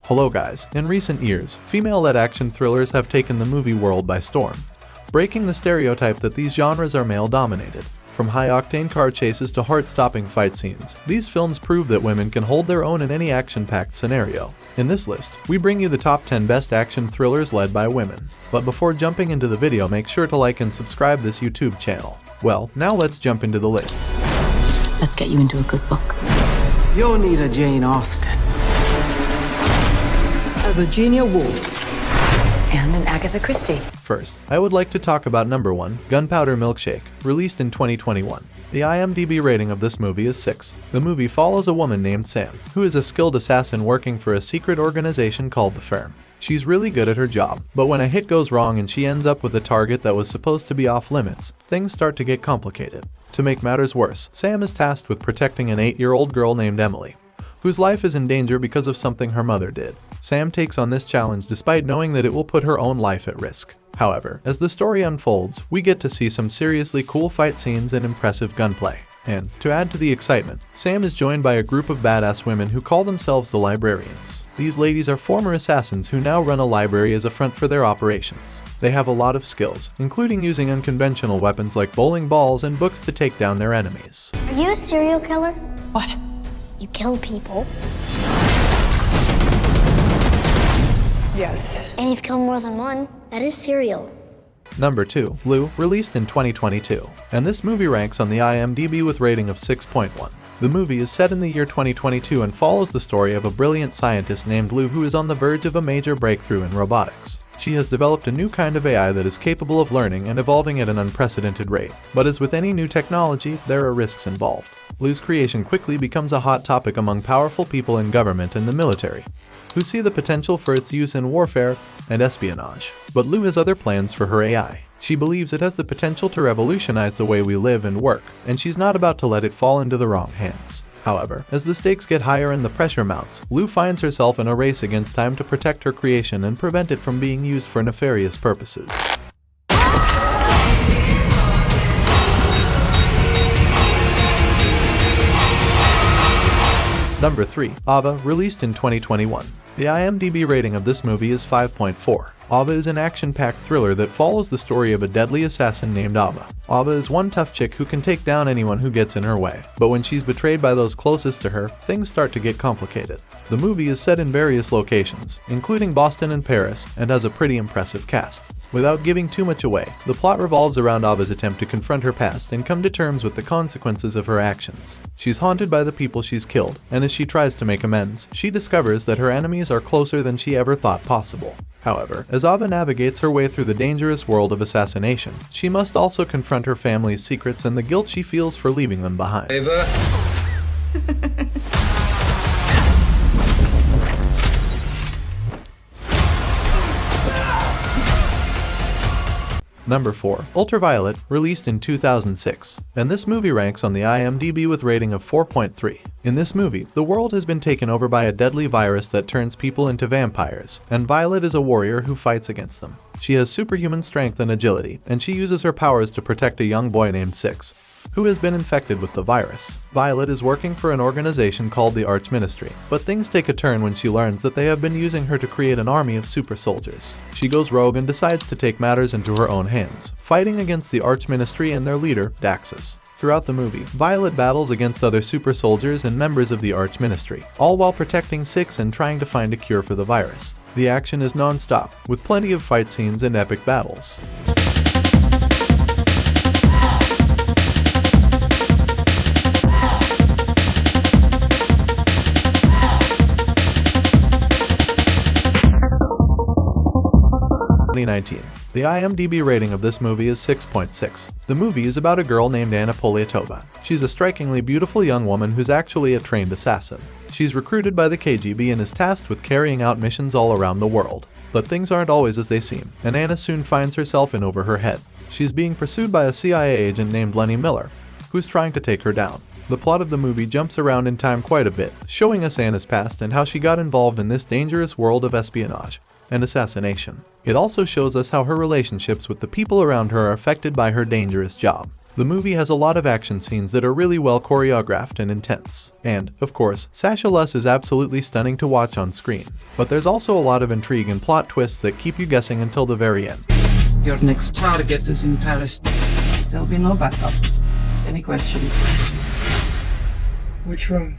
Hello guys, in recent years, female-led action thrillers have taken the movie world by storm, breaking the stereotype that these genres are male-dominated. From high-octane car chases to heart-stopping fight scenes, these films prove that women can hold their own in any action-packed scenario. In this list, we bring you the top 10 best action thrillers led by women. But before jumping into the video, make sure to like and subscribe this YouTube channel. Well, now let's jump into the list. Let's get you into a good book. You'll need a Jane Austen, a Virginia Woolf, And an Agatha Christie. First, I would like to talk about number 1, Gunpowder Milkshake, released in 2021. The IMDb rating of this movie is 6. The movie follows a woman named Sam, who is a skilled assassin working for a secret organization called the Firm. She's really good at her job, but when a hit goes wrong and she ends up with a target that was supposed to be off limits, things start to get complicated. To make matters worse, Sam is tasked with protecting an 8-year-old girl named Emily, whose life is in danger because of something her mother did. Sam takes on this challenge despite knowing that it will put her own life at risk. However, as the story unfolds, we get to see some seriously cool fight scenes and impressive gunplay. And, to add to the excitement, Sam is joined by a group of badass women who call themselves the Librarians. These ladies are former assassins who now run a library as a front for their operations. They have a lot of skills, including using unconventional weapons like bowling balls and books to take down their enemies. Are you a serial killer? What? You kill people, Yes. and you've killed more than one. That is serial. Number 2, Blue, released in 2022, and this movie ranks on the IMDb with rating of 6.1. The movie is set in the year 2022 and follows the story of a brilliant scientist named Lou who is on the verge of a major breakthrough in robotics. She has developed a new kind of AI that is capable of learning and evolving at an unprecedented rate. But as with any new technology, there are risks involved. Lou's creation quickly becomes a hot topic among powerful people in government and the military, who see the potential for its use in warfare and espionage. But Lou has other plans for her AI. She believes it has the potential to revolutionize the way we live and work, and she's not about to let it fall into the wrong hands. However, as the stakes get higher and the pressure mounts, Lou finds herself in a race against time to protect her creation and prevent it from being used for nefarious purposes. Number 3, Ava, released in 2021. The IMDb rating of this movie is 5.4. Ava is an action-packed thriller that follows the story of a deadly assassin named Ava. Ava is one tough chick who can take down anyone who gets in her way, but when she's betrayed by those closest to her, things start to get complicated. The movie is set in various locations, including Boston and Paris, and has a pretty impressive cast. Without giving too much away, the plot revolves around Ava's attempt to confront her past and come to terms with the consequences of her actions. She's haunted by the people she's killed, and as she tries to make amends, she discovers that her enemies are closer than she ever thought possible. However, as Ava navigates her way through the dangerous world of assassination, she must also confront her family's secrets and the guilt she feels for leaving them behind. Ava? Number 4, Ultraviolet, released in 2006, and this movie ranks on the IMDb with rating of 4.3. In this movie, the world has been taken over by a deadly virus that turns people into vampires, and Violet is a warrior who fights against them. She has superhuman strength and agility, and she uses her powers to protect a young boy named Six, who has been infected with the virus. Violet is working for an organization called the Arch-Ministry, but things take a turn when she learns that they have been using her to create an army of super soldiers. She goes rogue and decides to take matters into her own hands, fighting against the Arch-Ministry and their leader, Daxus. Throughout the movie, Violet battles against other super soldiers and members of the Arch-Ministry, all while protecting Six and trying to find a cure for the virus. The action is non-stop, with plenty of fight scenes and epic battles. The IMDb rating of this movie is 6.6. The movie is about a girl named Anna Poliatova. She's a strikingly beautiful young woman who's actually a trained assassin. She's recruited by the KGB and is tasked with carrying out missions all around the world. But things aren't always as they seem, and Anna soon finds herself in over her head. She's being pursued by a CIA agent named Lenny Miller, who's trying to take her down. The plot of the movie jumps around in time quite a bit, showing us Anna's past and how she got involved in this dangerous world of espionage and assassination. It also shows us how her relationships with the people around her are affected by her dangerous job. The movie has a lot of action scenes that are really well choreographed and intense. And, of course, Sasha Luss is absolutely stunning to watch on screen. But there's also a lot of intrigue and plot twists that keep you guessing until the very end. Your next target is in Paris. There'll be no backup. Any questions? Which room?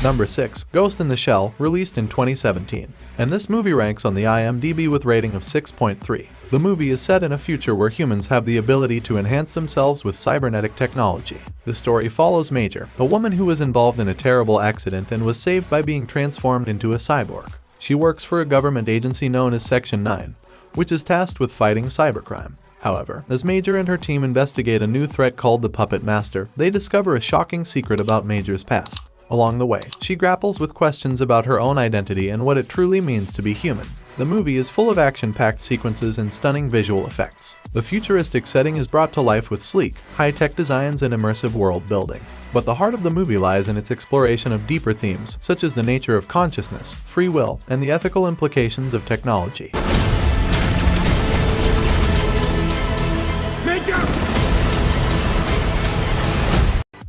Number 6. Ghost in the Shell, released in 2017. And this movie ranks on the IMDb with rating of 6.3. The movie is set in a future where humans have the ability to enhance themselves with cybernetic technology. The story follows Major, a woman who was involved in a terrible accident and was saved by being transformed into a cyborg. She works for a government agency known as Section 9, which is tasked with fighting cybercrime. However, as Major and her team investigate a new threat called the Puppet Master, they discover a shocking secret about Major's past. Along the way, she grapples with questions about her own identity and what it truly means to be human. The movie is full of action-packed sequences and stunning visual effects. The futuristic setting is brought to life with sleek, high-tech designs and immersive world building. But the heart of the movie lies in its exploration of deeper themes, such as the nature of consciousness, free will, and the ethical implications of technology.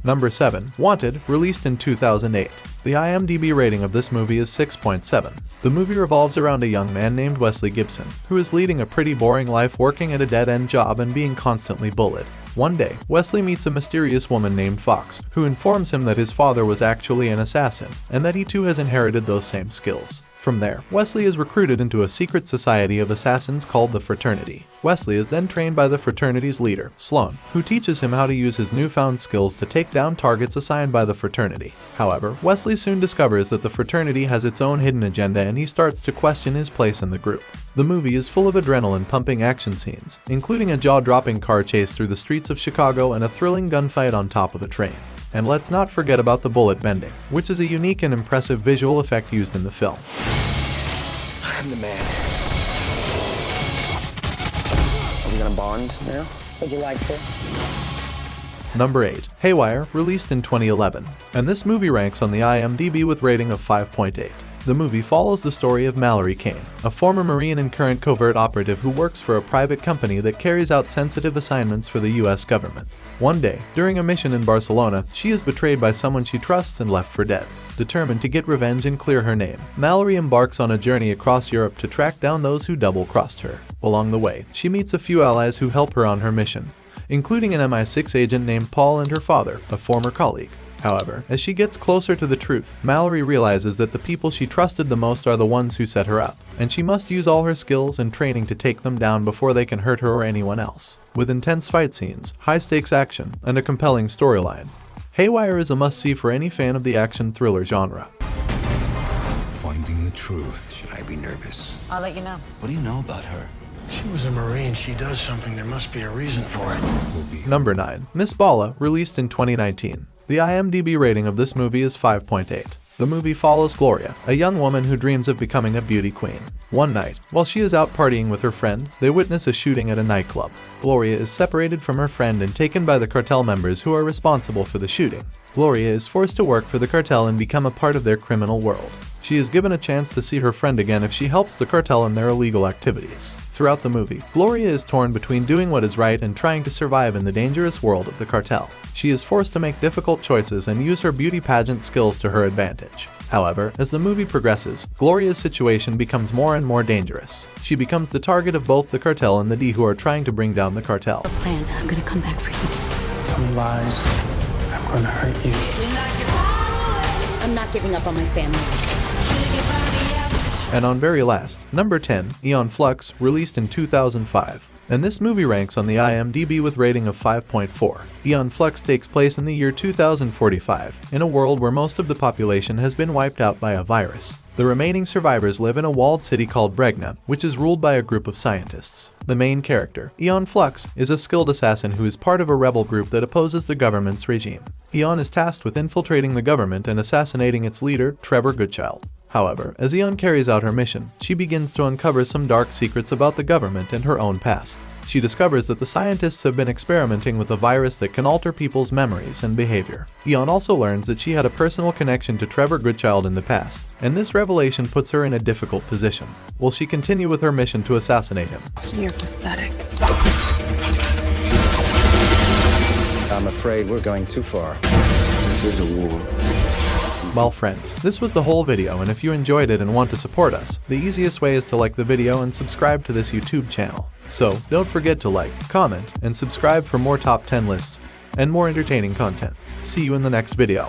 Number 7. Wanted, released in 2008. The IMDb rating of this movie is 6.7. The movie revolves around a young man named Wesley Gibson, who is leading a pretty boring life working at a dead-end job and being constantly bullied. One day, Wesley meets a mysterious woman named Fox, who informs him that his father was actually an assassin, and that he too has inherited those same skills. From there, Wesley is recruited into a secret society of assassins called the Fraternity. Wesley is then trained by the fraternity's leader, Sloan, who teaches him how to use his newfound skills to take down targets assigned by the fraternity. However, Wesley soon discovers that the fraternity has its own hidden agenda and he starts to question his place in the group. The movie is full of adrenaline-pumping action scenes, including a jaw-dropping car chase through the streets of Chicago and a thrilling gunfight on top of a train. And let's not forget about the bullet bending, which is a unique and impressive visual effect used in the film. I'm the man. Are we gonna bond now? Would you like to? Number 8. Haywire, released in 2011. And this movie ranks on the IMDb with rating of 5.8. The movie follows the story of Mallory Kane, a former Marine and current covert operative who works for a private company that carries out sensitive assignments for the US government. One day, during a mission in Barcelona, she is betrayed by someone she trusts and left for dead. Determined to get revenge and clear her name, Mallory embarks on a journey across Europe to track down those who double-crossed her. Along the way, she meets a few allies who help her on her mission, including an MI6 agent named Paul and her father, a former colleague. However, as she gets closer to the truth, Mallory realizes that the people she trusted the most are the ones who set her up, and she must use all her skills and training to take them down before they can hurt her or anyone else. With intense fight scenes, high-stakes action, and a compelling storyline, Haywire is a must-see for any fan of the action thriller genre. Finding the truth. Should I be nervous? I'll let you know. What do you know about her? She was a Marine. She does something. There must be a reason for it. Number 9. Miss Bala, released in 2019. The IMDb rating of this movie is 5.8. The movie follows Gloria, a young woman who dreams of becoming a beauty queen. One night, while she is out partying with her friend, they witness a shooting at a nightclub. Gloria is separated from her friend and taken by the cartel members who are responsible for the shooting. Gloria is forced to work for the cartel and become a part of their criminal world. She is given a chance to see her friend again if she helps the cartel in their illegal activities. Throughout the movie, Gloria is torn between doing what is right and trying to survive in the dangerous world of the cartel. She is forced to make difficult choices and use her beauty pageant skills to her advantage. However, as the movie progresses, Gloria's situation becomes more and more dangerous. She becomes the target of both the cartel and the D who are trying to bring down the cartel. Plan. I'm gonna come back for you. Tell me lies. I'm gonna hurt you. I'm not giving up on my family. And on very last, number 10, Aeon Flux, released in 2005. And this movie ranks on the IMDb with rating of 5.4. Aeon Flux takes place in the year 2045, in a world where most of the population has been wiped out by a virus. The remaining survivors live in a walled city called Bregna, which is ruled by a group of scientists. The main character, Aeon Flux, is a skilled assassin who is part of a rebel group that opposes the government's regime. Aeon is tasked with infiltrating the government and assassinating its leader, Trevor Goodchild. However, as Aeon carries out her mission, she begins to uncover some dark secrets about the government and her own past. She discovers that the scientists have been experimenting with a virus that can alter people's memories and behavior. Aeon also learns that she had a personal connection to Trevor Goodchild in the past, and this revelation puts her in a difficult position. Will she continue with her mission to assassinate him? You're pathetic. I'm afraid we're going too far. This is a war. Well friends, this was the whole video, and if you enjoyed it and want to support us, the easiest way is to like the video and subscribe to this YouTube channel. So, don't forget to like, comment, and subscribe for more top 10 lists and more entertaining content. See you in the next video.